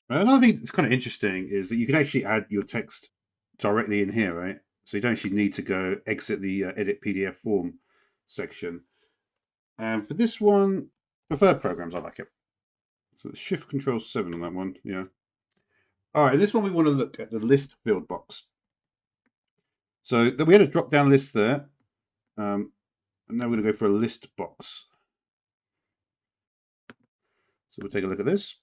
Another thing that's kind of interesting is that you can actually add your text directly in here, right? So you don't actually need to go exit the edit PDF form section. And for this one, preferred programs, I like it. So it's Shift Control 7 on that one, yeah. All right, in this one we want to look at the list field box. So we had a drop down list there. And now we're going to go for a list box. So we'll take a look at this.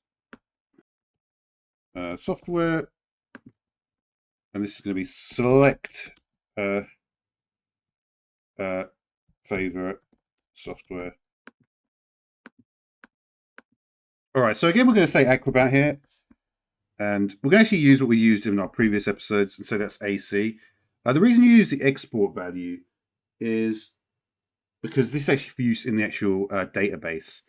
Software. And this is going to be select favorite software. All right, so again, we're going to say Acrobat here. And we're going to actually use what we used in our previous episodes, and so that's AC. The reason you use the export value is because this is actually for use in the actual database.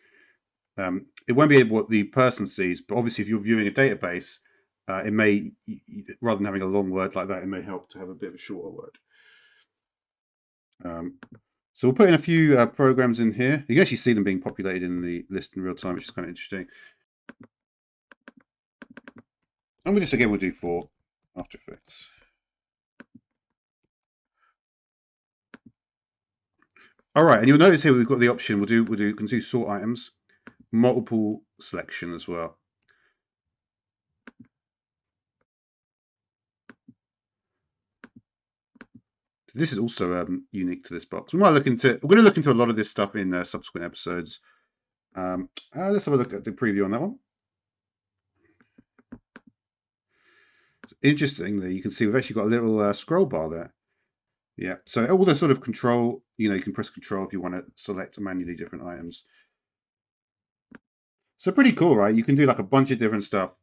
It won't be able what the person sees, but obviously if you're viewing a database, it may, rather than having a long word like that, it may help to have a bit of a shorter word. So we'll put in a few programs in here. You can actually see them being populated in the list in real time, which is kind of interesting. And we just again we'll do for After Effects. All right, and you'll notice here we've got the option. We can do sort items, multiple selection as well. This is also unique to this box. We're going to look into a lot of this stuff in subsequent episodes. Let's have a look at the preview on that one. Interestingly, you can see we've actually got a little scroll bar there. Yeah, so all the sort of control, you can press control if you want to select manually different items. So pretty cool, right? You can do like a bunch of different stuff